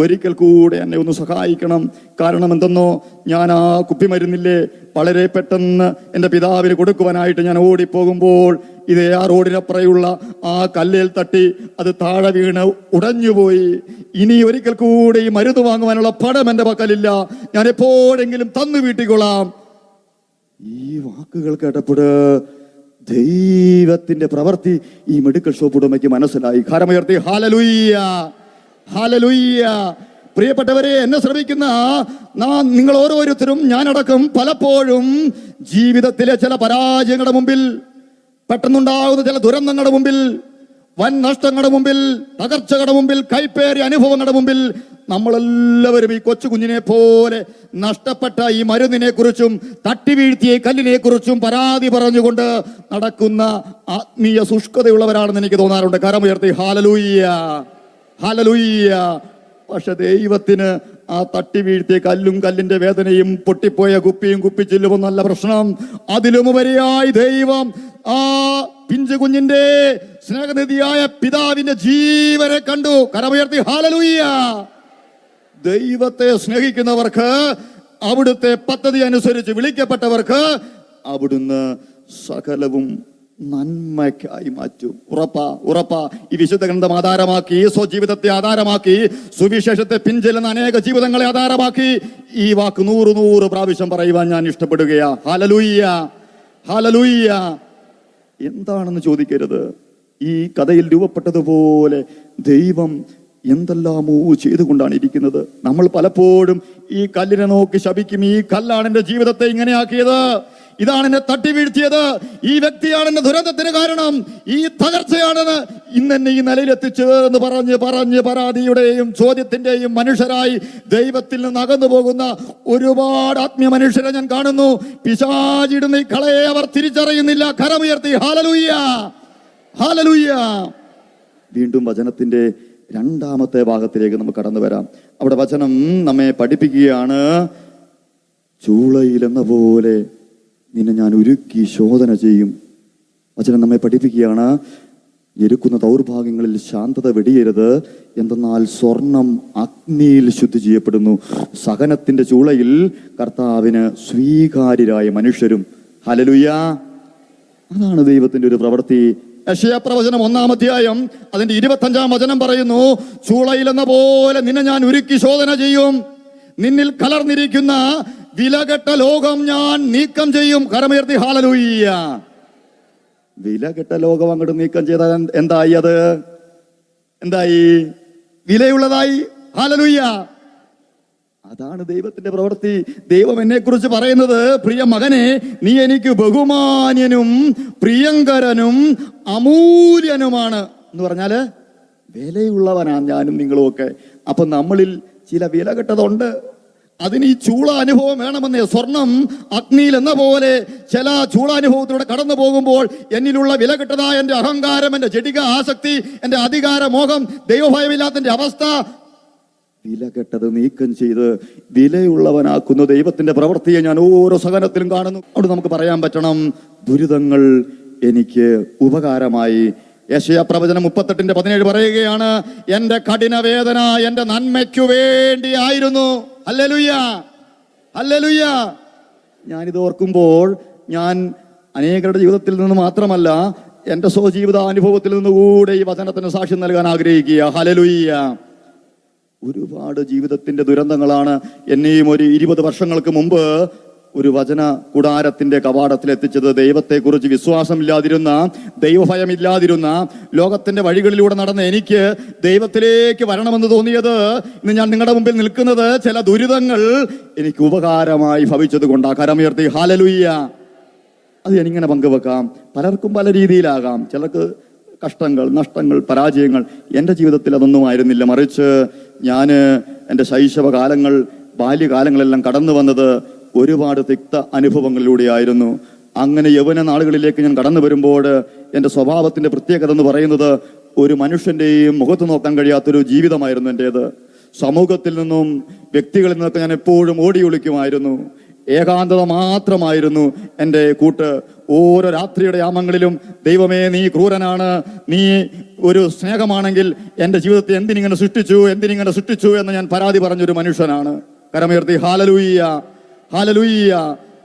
[SPEAKER 3] ഒരിക്കൽ കൂടെ എന്നെ ഒന്ന് സഹായിക്കണം. കാരണം എന്തെന്നോ, ഞാൻ ആ കുപ്പിമരുന്നില്ലേ വളരെ പെട്ടെന്ന് എൻ്റെ പിതാവിന് കൊടുക്കുവാനായിട്ട് ഞാൻ ഓടിപ്പോകുമ്പോൾ ഇതേ ആ റോഡിനപ്പുറയുള്ള ആ കല്ലിൽ തട്ടി അത് താഴെ വീണ് ഉടഞ്ഞുപോയി. ഇനി ഒരിക്കൽ കൂടെ ഈ മരുന്ന് വാങ്ങുവാനുള്ള പണം എൻ്റെ പക്കലില്ല. ഞാൻ എപ്പോഴെങ്കിലും തന്നു വീട്ടിക്കൊള്ളാം. ഈ വാക്കുകൾ കേട്ടപ്പോൾ ദൈവത്തിന്റെ പ്രവൃത്തി ഈ മെഡിക്കൽ ഷോപ്പ് ഉടമയ്ക്ക് മനസ്സിലായി. കരമുയർത്തി ഹല്ലേലൂയ. ഹല്ലേലൂയ. പ്രിയപ്പെട്ടവരെ, എന്നെ ശ്രമിക്കുന്ന നിങ്ങൾ ഓരോരുത്തരും, ഞാനടക്കം, പലപ്പോഴും ജീവിതത്തിലെ ചില പരാജയങ്ങളുടെ മുമ്പിൽ, പെട്ടെന്നുണ്ടാകുന്ന ചില ദുരന്തങ്ങളുടെ മുമ്പിൽ, വൻ നഷ്ടങ്ങളുടെ മുമ്പിൽ, തകർച്ചകളുടെ മുമ്പിൽ, കൈപ്പേറിയ അനുഭവങ്ങളുടെ മുമ്പിൽ നമ്മളെല്ലാവരും ഈ കൊച്ചു കുഞ്ഞിനെ പോലെ നഷ്ടപ്പെട്ട ഈ മരുന്നിനെ കുറിച്ചും തട്ടി വീഴ്ത്തിയ കല്ലിനെ കുറിച്ചും പരാതി പറഞ്ഞുകൊണ്ട് നടക്കുന്ന ആത്മീയ ശുഷ്കതയുള്ളവരാണെന്ന് എനിക്ക് തോന്നാറുണ്ട്. കരമുയർത്തി ഹല്ലേലൂയ. ഹല്ലേലൂയ. പക്ഷെ ദൈവത്തിന് ആ തട്ടി വീഴ്ത്തിയ കല്ലും കല്ലിന്റെ വേദനയും പൊട്ടിപ്പോയ കുപ്പിയും കുപ്പിച്ചില്ലും നല്ല പ്രശ്നം. അതിലുമുപരിയായി ദൈവം ആ പിഞ്ചു കുഞ്ഞിന്റെ സ്നേഹനിധിയായ പിതാവിന്റെ ജീവനെ കണ്ടു. കരമുയർത്തി ഹല്ലേലൂയ. ദൈവത്തെ സ്നേഹിക്കുന്നവർക്ക്, അവിടുത്തെ പദ്ധതി അനുസരിച്ച് വിളിക്കപ്പെട്ടവർക്ക് അവിടുന്ന് സകലവും നന്മയ്ക്കായി മാറ്റും. ഉറപ്പാ. ഈ വിശുദ്ധ ഗ്രന്ഥം ആധാരമാക്കി, സ്വജീവിതത്തെ ആധാരമാക്കി, സുവിശേഷത്തെ പിൻചെല്ലുന്ന അനേക ജീവിതങ്ങളെ ആധാരമാക്കി ഈ വാക്ക് 100 പ്രാവശ്യം പറയുവാൻ ഞാൻ ഇഷ്ടപ്പെടുകയാ. ഹല്ലേലൂയ. ഹല്ലേലൂയ. എന്താണെന്ന് ചോദിക്കരുത്. ഈ കഥയിൽ രൂപപ്പെട്ടതുപോലെ ദൈവം എന്തെല്ലാമോ ചെയ്തുകൊണ്ടാണ് ഇരിക്കുന്നത്. നമ്മൾ പലപ്പോഴും ഈ കല്ലിനെ നോക്കി ശപിക്കും. ഈ കല്ലാണ് എൻ്റെ ജീവിതത്തെ ഇങ്ങനെയാക്കിയത്, ഇതാണ് എന്നെ തട്ടി വീഴ്ത്തിയത്, ഈ വ്യക്തിയാണ് എന്റെ ദുരന്തത്തിന് കാരണം, ഈ തകർച്ചയാണെന്ന് ഇന്നെന്നെ ഈ നിലയിലെത്തിച്ചത് എന്ന് പറഞ്ഞ് പറഞ്ഞ് പരാതിയുടെയും ചോദ്യത്തിന്റെയും മനുഷ്യരായി ദൈവത്തിൽ നിന്ന് അകന്നു പോകുന്ന ഒരുപാട് ആത്മീയ മനുഷ്യരെ ഞാൻ കാണുന്നു. പിശാചിടുന്ന ഈ കളയെ അവർ തിരിച്ചറിയുന്നില്ല. കരമുയർത്തി ഹല്ലേലൂയ, ഹല്ലേലൂയ. വീണ്ടും വചനത്തിന്റെ രണ്ടാമത്തെ ഭാഗത്തിലേക്ക് നമുക്ക് കടന്നു വരാം. അവിടെ വചനം നമ്മെ പഠിപ്പിക്കുകയാണ്, ചൂളയിലെന്ന പോലെ നിന്നെ ഞാൻ ഉരുക്കി ശോധന ചെയ്യും. വചനം നമ്മെ പഠിപ്പിക്കുകയാണ്, ഞെരുക്കുന്ന ദൗർഭാഗ്യങ്ങളിൽ ശാന്തത വെടിയരുത്, എന്തെന്നാൽ സ്വർണം അഗ്നിയിൽ ശുദ്ധി ചെയ്യപ്പെടുന്നു. സഹനത്തിന്റെ ചൂളയിൽ കർത്താവിന് സ്വീകാര്യരായ മനുഷ്യരും. ഹല്ലേലൂയ. അതാണ് ദൈവത്തിന്റെ ഒരു പ്രവൃത്തി. യെശയ്യാ പ്രവചനം 1-ാം അധ്യായം അതിന്റെ 25-ാം വചനം പറയുന്നു, ചൂളയിലെന്ന പോലെ നിന്നെ ഞാൻ ഉരുക്കി ശോധന ചെയ്യും, നിന്നിൽ കലർന്നിരിക്കുന്ന വിലകെട്ട ലോകം ഞാൻ നീക്കം ചെയ്യും. കരമുയർത്തി ഹല്ലേലൂയ. വിലകെട്ട ലോകം അങ്ങോട്ട് നീക്കം ചെയ്ത എന്തായി? അത് എന്തായി? വിലയുള്ളതായി. ഹല്ലേലൂയ. അതാണ് ദൈവത്തിന്റെ പ്രവൃത്തി. ദൈവം എന്നെ കുറിച്ച് പറയുന്നത്, പ്രിയ മകനെ, നീ എനിക്ക് ബഹുമാന്യനും പ്രിയങ്കരനും അമൂല്യനുമാണ് എന്ന് പറഞ്ഞാല് വിലയുള്ളവനാണ് ഞാനും നിങ്ങളും ഒക്കെ. അപ്പൊ നമ്മളിൽ ചില വിലകെട്ടതുണ്ട്. അതിന് ഈ ചൂള അനുഭവം വേണമെന്നേ. സ്വർണം അഗ്നിയിൽ എന്ന പോലെ ചില ചൂളാനുഭവത്തിലൂടെ കടന്നു പോകുമ്പോൾ എന്നിലുള്ള വിലകെട്ടതായ എന്റെ അഹങ്കാരം, എന്റെ ജഡിക ആസക്തി, എന്റെ അധികാര മോഹം, ദൈവഭയമില്ലാത്തതിന്റെ അവസ്ഥ, വിലകെട്ടത് നീക്കം ചെയ്ത് വിലയുള്ളവനാക്കുന്ന ദൈവത്തിന്റെ പ്രവൃത്തിയെ ഞാൻ ഓരോ സഹനത്തിലും കാണുന്നു. അവിടെ നമുക്ക് പറയാൻ പറ്റണം, ദുരിതങ്ങൾ എനിക്ക് ഉപകാരമായി. യെശയ്യാ പ്രവചനം 38:17 പറയുകയാണ്, എന്റെ കഠിന വേദന എന്റെ നന്മയ്ക്കു വേണ്ടി ആയിരുന്നു. Hallelujah, hallelujah. ഞാനിത് ഓർക്കുമ്പോൾ ഞാൻ അനേകരുടെ ജീവിതത്തിൽ നിന്ന് മാത്രമല്ല എന്റെ സ്വജീവിതാനുഭവത്തിൽ നിന്നുകൂടെ ഈ വചനത്തിന് സാക്ഷ്യം നൽകാൻ ആഗ്രഹിക്കുക. ഹല്ലേലൂയ. ഒരുപാട് ജീവിതത്തിന്റെ ദുരന്തങ്ങളാണ് എന്നെയും ഒരു 20 വർഷങ്ങൾക്ക് മുമ്പ് ഒരു വചന കൂടാരത്തിന്റെ കവാടത്തിൽ എത്തിച്ചത്. ദൈവത്തെക്കുറിച്ച് വിശ്വാസമില്ലാതിരുന്ന, ദൈവഭയമില്ലാതിരുന്ന, ലോകത്തിന്റെ വഴികളിലൂടെ നടന്ന എനിക്ക് ദൈവത്തിലേക്ക് വരണമെന്ന് തോന്നിയത്, ഇന്ന് ഞാൻ നിങ്ങളുടെ മുമ്പിൽ നിൽക്കുന്നത് ചില ദുരിതങ്ങൾ എനിക്ക് ഉപകാരമായി ഭവിച്ചത് കൊണ്ടാണ്. കരമുയർത്തി ഹല്ലേലൂയ. അത് ഞാനിങ്ങനെ പങ്കുവെക്കാം. പലർക്കും പല രീതിയിലാകാം. ചിലർക്ക് കഷ്ടങ്ങൾ, നഷ്ടങ്ങൾ, പരാജയങ്ങൾ. എൻ്റെ ജീവിതത്തിൽ അതൊന്നും ആയിരുന്നില്ല. മറിച്ച് ഞാൻ എൻ്റെ ശൈശവകാലങ്ങൾ, ബാല്യകാലങ്ങളെല്ലാം കടന്നു വന്നത് ഒരുപാട് തിക്ത അനുഭവങ്ങളിലൂടെയായിരുന്നു. അങ്ങനെ യൗവന നാളുകളിലേക്ക് ഞാൻ കടന്നു വരുമ്പോൾ എൻ്റെ സ്വഭാവത്തിൻ്റെ പ്രത്യേകത എന്ന് പറയുന്നത്, ഒരു മനുഷ്യൻ്റെയും മുഖത്ത് നോക്കാൻ കഴിയാത്തൊരു ജീവിതമായിരുന്നു എൻ്റേത്. സമൂഹത്തിൽ നിന്നും വ്യക്തികളിൽ നിന്നൊക്കെ ഞാൻ എപ്പോഴും ഓടി ഒളിക്കുമായിരുന്നു. ഏകാന്തത മാത്രമായിരുന്നു എൻ്റെ കൂട്ട്. ഓരോ രാത്രിയുടെ യാമങ്ങളിലും, ദൈവമേ നീ ക്രൂരനാണ്, നീ ഒരു സ്നേഹമാണെങ്കിൽ എൻ്റെ ജീവിതത്തെ എന്തിനിങ്ങനെ സൃഷ്ടിച്ചു എന്ന് ഞാൻ പരാതി പറഞ്ഞൊരു മനുഷ്യനാണ്. കരമുയർത്തി ഹല്ലേലൂയ, ഹല്ലേലൂയ,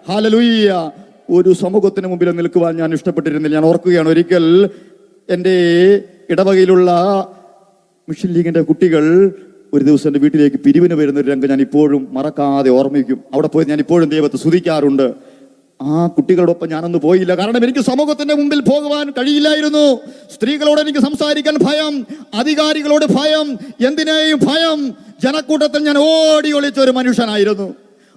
[SPEAKER 3] ഹല്ലേലൂയ. ഒരു സമൂഹത്തിന് മുമ്പിൽ നിൽക്കുവാൻ ഞാൻ ഇഷ്ടപ്പെട്ടിരുന്നില്ല. ഞാൻ ഓർക്കുകയാണ്, ഒരിക്കൽ എൻ്റെ ഇടവകയിലുള്ള മിഷൻ ലീഗിന്റെ കുട്ടികൾ ഒരു ദിവസം എൻ്റെ വീട്ടിലേക്ക് പിരിവിന് വരുന്ന ഒരു രംഗം ഞാൻ ഇപ്പോഴും മറക്കാതെ ഓർമ്മിക്കും. അവിടെ പോയി ഞാൻ ഇപ്പോഴും ദൈവത്തെ സ്തുതിക്കാറുണ്ട്. ആ കുട്ടികളോടൊപ്പം ഞാനൊന്ന് പോയില്ല. കാരണം എനിക്ക് സമൂഹത്തിന്റെ മുമ്പിൽ പോകുവാൻ കഴിയില്ലായിരുന്നു. സ്ത്രീകളോട് എനിക്ക് സംസാരിക്കാൻ ഭയം, അധികാരികളോട് ഭയം, എന്തിനേയും ഭയം. ജനക്കൂട്ടത്തിൽ ഞാൻ ഓടി ഒളിച്ച ഒരു മനുഷ്യനായിരുന്നു.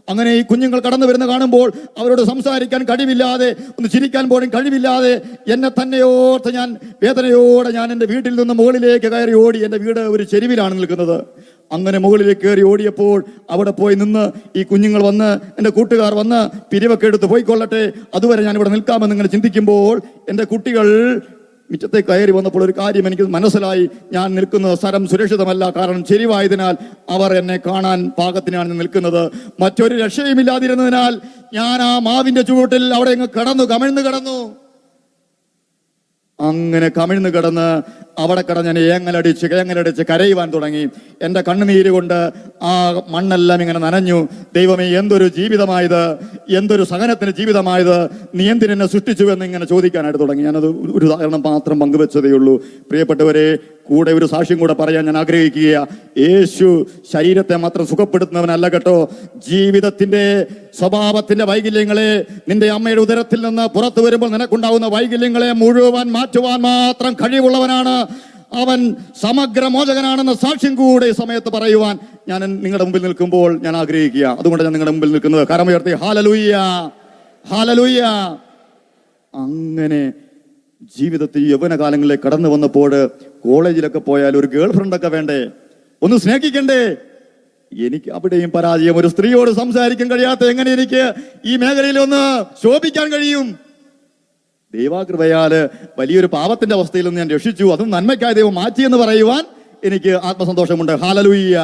[SPEAKER 3] അങ്ങനെ ഈ കുഞ്ഞുങ്ങൾ കടന്നു വരുന്ന കാണുമ്പോൾ അവരോട് സംസാരിക്കാൻ കഴിവില്ലാതെ, ഒന്ന് ചിരിക്കാൻ പോലും കഴിവില്ലാതെ, എന്നെ തന്നെ ഓർത്ത് ഞാൻ വേദനയോടെ ഞാൻ എൻ്റെ വീട്ടിൽ നിന്ന് മുകളിലേക്ക് കയറി ഓടി. എൻ്റെ വീട് ഒരു ചെരുവിലാണ് നിൽക്കുന്നത്. അങ്ങനെ മുകളിലേക്ക് കയറി ഓടിയപ്പോൾ അവിടെ പോയി നിന്ന് ഈ കുഞ്ഞുങ്ങൾ വന്ന്, എൻ്റെ കൂട്ടുകാർ വന്ന് പിരിവൊക്കെ എടുത്ത് പോയിക്കൊള്ളട്ടെ, അതുവരെ ഞാൻ ഇവിടെ നിൽക്കാമെന്ന് ഇങ്ങനെ ചിന്തിക്കുമ്പോൾ എൻ്റെ കുട്ടികൾ മുറ്റത്തെ കയറി വന്നപ്പോൾ ഒരു കാര്യം എനിക്ക് മനസ്സിലായി. ഞാൻ നിൽക്കുന്ന സ്ഥലം സുരക്ഷിതമല്ല. കാരണം ചെരിവായതിനാൽ അവർ എന്നെ കാണാൻ പാകത്തിനാണ് നിൽക്കുന്നത്. മറ്റൊരു രക്ഷയുമില്ലാതിരുന്നതിനാൽ ഞാൻ ആ മാവിന്റെ ചുവട്ടിൽ അവിടെ കമിഴ്ന്നു കിടന്നു. അങ്ങനെ കമിഴ്ന്നു കിടന്ന് അവിടെ ഞാൻ ഏങ്ങലടിച്ച് കരയുവാൻ തുടങ്ങി. എൻ്റെ കണ്ണുനീര് കൊണ്ട് ആ മണ്ണെല്ലാം ഇങ്ങനെ നനഞ്ഞു. ദൈവമേ, എന്തൊരു ജീവിതമായത്, എന്തൊരു സഹനത്തിന് ജീവിതമായത്, നീ എന്തിനെന്നെ സൃഷ്ടിച്ചു എന്ന് ഇങ്ങനെ ചോദിക്കാനായിട്ട് തുടങ്ങി. ഞാനത് ഒരു ഉദാഹരണം മാത്രം പങ്കുവെച്ചതേ ഉള്ളൂ. പ്രിയപ്പെട്ടവരെ, കൂടെ ഒരു സാക്ഷ്യം കൂടെ പറയാൻ ഞാൻ ആഗ്രഹിക്കുക. യേശു ശരീരത്തെ മാത്രം സുഖപ്പെടുത്തുന്നവനല്ല കേട്ടോ. ജീവിതത്തിന്റെ സ്വഭാവത്തിന്റെ വൈകല്യങ്ങളെ, നിന്റെ അമ്മയുടെ ഉദരത്തിൽ നിന്ന് പുറത്തു വരുമ്പോൾ നിനക്കുണ്ടാവുന്ന വൈകല്യങ്ങളെ മുഴുവൻ മാറ്റുവാൻ മാത്രം കഴിവുള്ളവനാണ്. അവൻ സമഗ്ര മോചകനാണെന്ന സാക്ഷ്യം കൂടെ ഈ സമയത്ത് പറയുവാൻ ഞാൻ നിങ്ങളുടെ മുമ്പിൽ നിൽക്കുമ്പോൾ ഞാൻ ആഗ്രഹിക്കുക. അതുകൊണ്ട് ഞാൻ നിങ്ങളുടെ മുമ്പിൽ നിൽക്കുന്നത്. കരമുയർത്തി ഹല്ലേലൂയ, ഹല്ലേലൂയ. അങ്ങനെ ജീവിതത്തിൽ യൗവനകാലങ്ങളിലേക്ക് കടന്നു വന്നപ്പോൾ കോളേജിലൊക്കെ പോയാൽ ഒരു ഗേൾ ഫ്രണ്ടൊക്കെ വേണ്ടേ, ഒന്ന് സ്നേഹിക്കണ്ടേ? എനിക്ക് അവിടെയും പരാജയം. ഒരു സ്ത്രീയോട് സംസാരിക്കാൻ കഴിയാത്ത എങ്ങനെ എനിക്ക് ഈ മേഖലയിൽ ഒന്ന് ശോഭിക്കാൻ കഴിയും? ദൈവാകൃപയാല് വലിയൊരു പാപത്തിന്റെ അവസ്ഥയിൽ നിന്ന് ഞാൻ രക്ഷിച്ചു, അതും നന്മയ്ക്കായി ദൈവം മാറ്റിയെന്ന് പറയുവാൻ എനിക്ക് ആത്മസന്തോഷമുണ്ട്. ഹല്ലേലൂയ.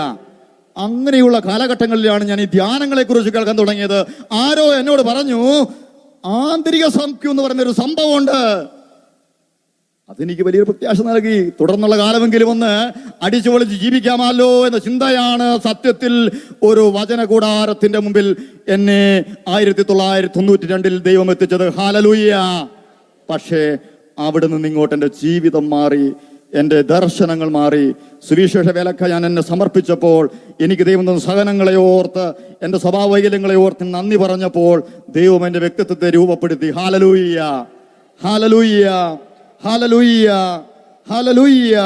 [SPEAKER 3] അങ്ങനെയുള്ള കാലഘട്ടങ്ങളിലാണ് ഞാൻ ഈ ധ്യാനങ്ങളെ കുറിച്ച് കേൾക്കാൻ തുടങ്ങിയത്. ആരോ എന്നോട് പറഞ്ഞു, ആന്തരിക സൗഖ്യം എന്ന് പറയുന്ന ഒരു സംഭവമുണ്ട്. അതെനിക്ക് വലിയൊരു പ്രത്യാശ നൽകി. തുടർന്നുള്ള കാലമെങ്കിലും ഒന്ന് അടിച്ചു പൊളിച്ച് ജീവിക്കാമല്ലോ എന്ന ചിന്തയാണ് സത്യത്തിൽ ഒരു വചന കൂടാരത്തിന്റെ മുമ്പിൽ എന്നെ 1992 ദൈവം എത്തിച്ചത്. ഹല്ലേലൂയ. പക്ഷേ അവിടെ നിന്ന് ഇങ്ങോട്ട് എൻ്റെ ജീവിതം മാറി, എൻ്റെ ദർശനങ്ങൾ മാറി. സുവിശേഷ വേലയ്ക്ക് ഞാൻ എന്നെ സമർപ്പിച്ചപ്പോൾ എനിക്ക് ദൈവം തന്ന സഹനങ്ങളെ ഓർത്ത്, എൻ്റെ സ്വഭാവ വൈകല്യങ്ങളെ ഓർത്ത് നന്ദി പറഞ്ഞപ്പോൾ ദൈവം എൻ്റെ വ്യക്തിത്വത്തെ രൂപപ്പെടുത്തി. Hallelujah, hallelujah, hallelujah, hallelujah.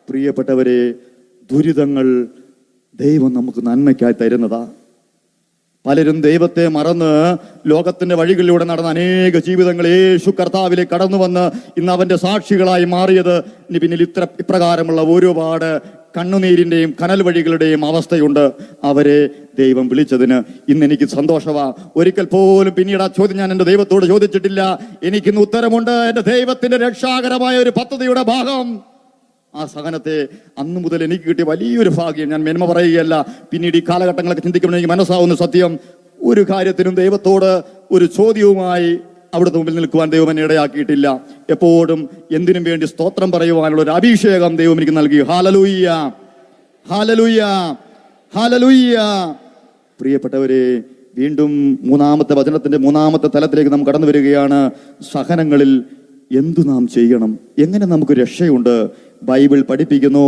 [SPEAKER 3] പ്രിയപ്പെട്ടവരെ, ദുരിതങ്ങൾ ദൈവം നമുക്ക് നന്മയ്ക്കായി തരുന്നതാ. പലരും ദൈവത്തെ മറന്ന് ലോകത്തിന്റെ വഴികളിലൂടെ നടന്ന അനേക ജീവിതങ്ങൾ യേശു കർത്താവിലേക്ക് കടന്നു വന്ന് ഇന്ന് അവന്റെ സാക്ഷികളായി മാറിയത് പിന്നിൽ ഇപ്രകാരമുള്ള ഒരുപാട് കണ്ണുനീരിന്റെയും കനൽ വഴികളുടെയും അവസ്ഥയുണ്ട്. അവരെ ദൈവം വിളിച്ചതിന് ഇന്ന് എനിക്ക് സന്തോഷമാ. ഒരിക്കൽ പോലും പിന്നീട് ആ ചോദ്യം ഞാൻ എൻ്റെ ദൈവത്തോട് ചോദിച്ചിട്ടില്ല. എനിക്കിന്ന് ഉത്തരമുണ്ട്. എൻ്റെ ദൈവത്തിന്റെ രക്ഷാകരമായ ഒരു പദ്ധതിയുടെ ഭാഗം ആ സഹനത്തെ അന്നു മുതൽ എനിക്ക് കിട്ടിയ വലിയൊരു ഭാഗ്യം. ഞാൻ മേന്മ പറയുകയല്ല. പിന്നീട് ഈ കാലഘട്ടങ്ങളൊക്കെ ചിന്തിക്കുമ്പോൾ എനിക്ക് മനസ്സാവുന്ന സത്യം, ഒരു കാര്യത്തിനും ദൈവത്തോട് ഒരു ചോദ്യവുമായി അവിടുത്തെ മുമ്പിൽ നിൽക്കുവാൻ ദൈവം എന്നെ ഇടയാക്കിയിട്ടില്ല. എപ്പോഴും എന്തിനും വേണ്ടി സ്തോത്രം പറയുവാനുള്ള ഒരു അഭിഷേകം ദൈവം എനിക്ക് നൽകി. Hallelujah, hallelujah, hallelujah. പ്രിയപ്പെട്ടവരെ, വീണ്ടും മൂന്നാമത്തെ വചനത്തിന്റെ മൂന്നാമത്തെ തലത്തിലേക്ക് നാം കടന്നു വരികയാണ്. സഹനങ്ങളിൽ എന്തു നാം ചെയ്യണം, എങ്ങനെ നമുക്ക് രക്ഷയുണ്ട്? ബൈബിൾ പഠിപ്പിക്കുന്നു,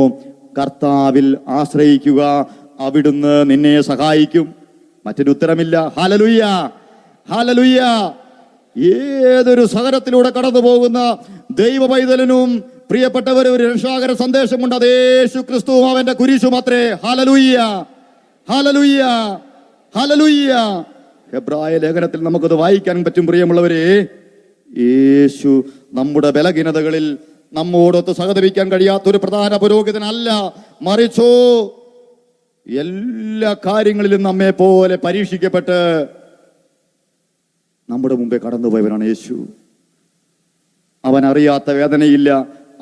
[SPEAKER 3] കർത്താവിൽ ആശ്രയിക്കുക, അവിടുന്ന് നിന്നെ സഹായിക്കും. മറ്റൊരു ഉത്തരമില്ല. Hallelujah, hallelujah. ഏതൊരു സഹനത്തിലൂടെ കടന്നു പോകുന്ന ദൈവ പൈതലിനും പ്രിയപ്പെട്ടവർ ഒരു രക്ഷാകര സന്ദേശമുണ്ട്. അത് യേശു ക്രിസ്തുവും അവന്റെ കുരിശും അത്രേ. Hallelujah, hallelujah, hallelujah. ഹെബ്രായ ലേഖനത്തിൽ നമുക്കത് വായിക്കാൻ പറ്റും. പ്രിയമുള്ളവരെ, യേശു നമ്മുടെ ബലഹീനതകളിൽ നമ്മോടൊത്ത് സഹതപിക്കാൻ കഴിയാത്ത ഒരു പ്രധാന പുരോഹിതനല്ല, മറിച്ചോ എല്ലാ കാര്യങ്ങളിലും നമ്മെ പോലെ പരീക്ഷിക്കപ്പെട്ട് നമ്മുടെ മുമ്പേ കടന്നുപോയവനാണ് യേശു. അവൻ അറിയാത്ത വേദനയില്ല,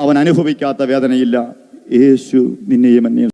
[SPEAKER 3] അവൻ അനുഭവിക്കാത്ത വേദനയില്ല. യേശു നിന്നെയും എന്നെയും